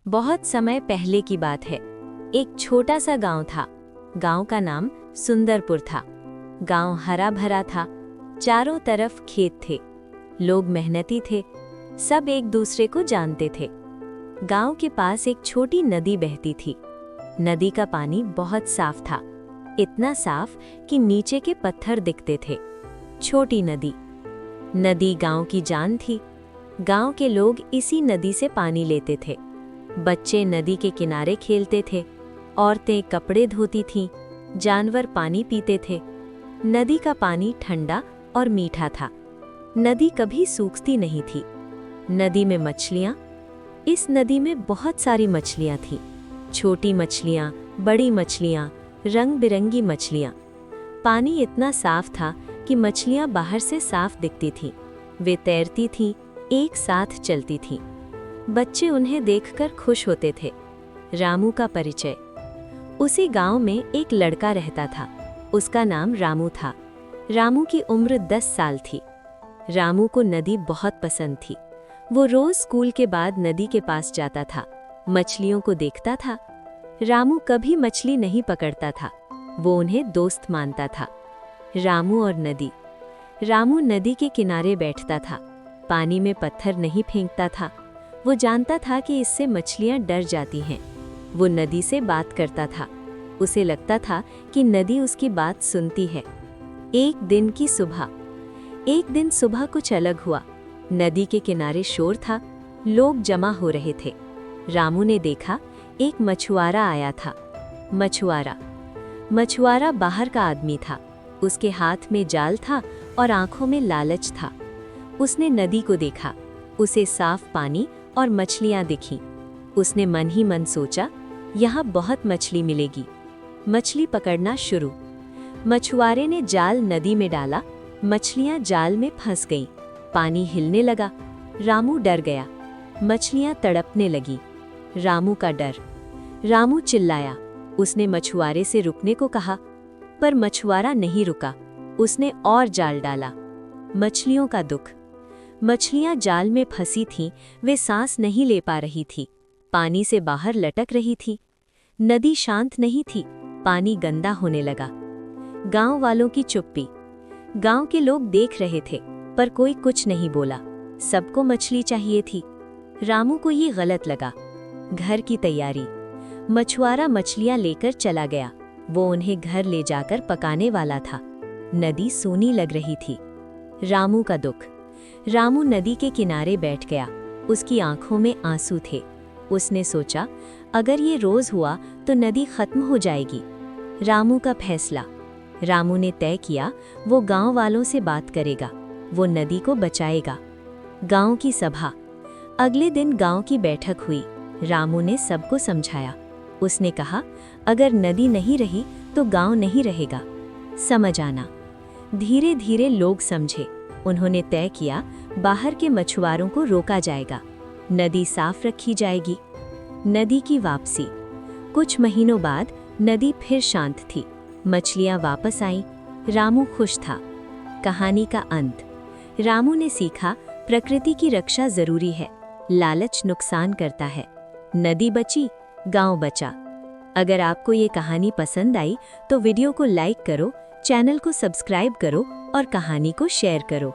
बहुत समय पहले की बात है। एक छोटा सा गांव था। गांव का नाम सुंदरपुर था। गांव हरा भरा था, चारों तरफ खेत थे, लोग मेहनती थे, सब एक दूसरे को जानते थे। गांव के पास एक छोटी नदी बहती थी। नदी का पानी बहुत साफ था, इतना साफ कि नीचे के पत्थर दिखते थे। छोटी नदी। नदी गांव की जान थी। गांव के लोग इसी नदी से पानी लेते थे। बच्चे नदी के किनारे खेलते थे, औरतें कपड़े धोती थीं, जानवर पानी पीते थे। नदी का पानी ठंडा और मीठा था। नदी कभी सूखती नहीं थी। नदी में मछलियाँ। इस नदी में बहुत सारी मछलियाँ थीं। छोटी मछलियाँ, बड़ी मछलियाँ, रंग बिरंगी मछलियाँ। पानी इतना साफ था कि मछलियाँ बाहर से साफ दिखती थीं। वे तैरती थीं, एक साथ चलती थीं। बच्चे उन्हें देखकर खुश होते थे। रामू का परिचय। उसी गांव में एक लड़का रहता था। उसका नाम रामू था। रामू की उम्र 10 साल थी। रामू को नदी बहुत पसंद थी। वो रोज स्कूल के बाद नदी के पास जाता था, मछलियों को देखता था। रामू कभी मछली नहीं पकड़ता था, वो उन्हें दोस्त मानता था। रामू और नदी। रामू नदी के किनारे बैठता था, पानी में पत्थर नहीं फेंकता था। वो जानता था कि इससे मछलियां डर जाती हैं। वो नदी से बात करता था। उसे लगता था कि नदी उसकी बात सुनती है। एक दिन सुबह कुछ अलग हुआ। नदी के किनारे शोर था, लोग जमा हो रहे थे। रामू ने देखा, एक मछुआरा आया था। मछुआरा बाहर का आदमी था। उसके हाथ में जाल था और आंखों में लालच था। उसने नदी को देखा, उसे साफ पानी और मछलियां दिखीं। उसने मन ही मन सोचा, यहाँ बहुत मछली मिलेगी। मछली पकड़ना शुरू। मछुआरे ने जाल नदी में डाला, मछलियां जाल में फंस गईं। पानी हिलने लगा। रामू डर गया। मछलियां तड़पने लगी। रामू का डर। रामू चिल्लाया। उसने मछुआरे से रुकने को कहा, पर मछुआरा नहीं रुका। उसने और जाल डाला। मछलियों का दुख। मछलियां जाल में फंसी थीं, वे सांस नहीं ले पा रही थी, पानी से बाहर लटक रही थी। नदी शांत नहीं थी, पानी गंदा होने लगा। गांव वालों की चुप्पी। गांव के लोग देख रहे थे, पर कोई कुछ नहीं बोला। सबको मछली चाहिए थी। रामू को ये गलत लगा। घर की तैयारी। मछुआरा मछलियां लेकर चला गया। वो उन्हें घर ले जाकर पकाने वाला था। नदी सूनी लग रही थी। रामू का दुख। रामू नदी के किनारे बैठ गया। उसकी आंखों में आंसू थे। उसने सोचा, अगर ये रोज हुआ तो नदी खत्म हो जाएगी। रामू का फैसला। रामू ने तय किया, वो गांव वालों से बात करेगा, वो नदी को बचाएगा। गांव की सभा। अगले दिन गांव की बैठक हुई। रामू ने सबको समझाया। उसने कहा, अगर नदी नहीं रही तो गांव नहीं रहेगा। समझ आना। धीरे धीरे लोग समझे। उन्होंने तय किया, बाहर के मछुआरों को रोका जाएगा, नदी साफ रखी जाएगी। नदी की वापसी। कुछ महीनों बाद नदी फिर शांत थी। मछलियां वापस आईं। रामू खुश था। कहानी का अंत। रामू ने सीखा, प्रकृति की रक्षा जरूरी है, लालच नुकसान करता है। नदी बची, गांव बचा। अगर आपको ये कहानी पसंद आई तो वीडियो को लाइक करो, चैनल को सब्सक्राइब करो और कहानी को शेयर करो।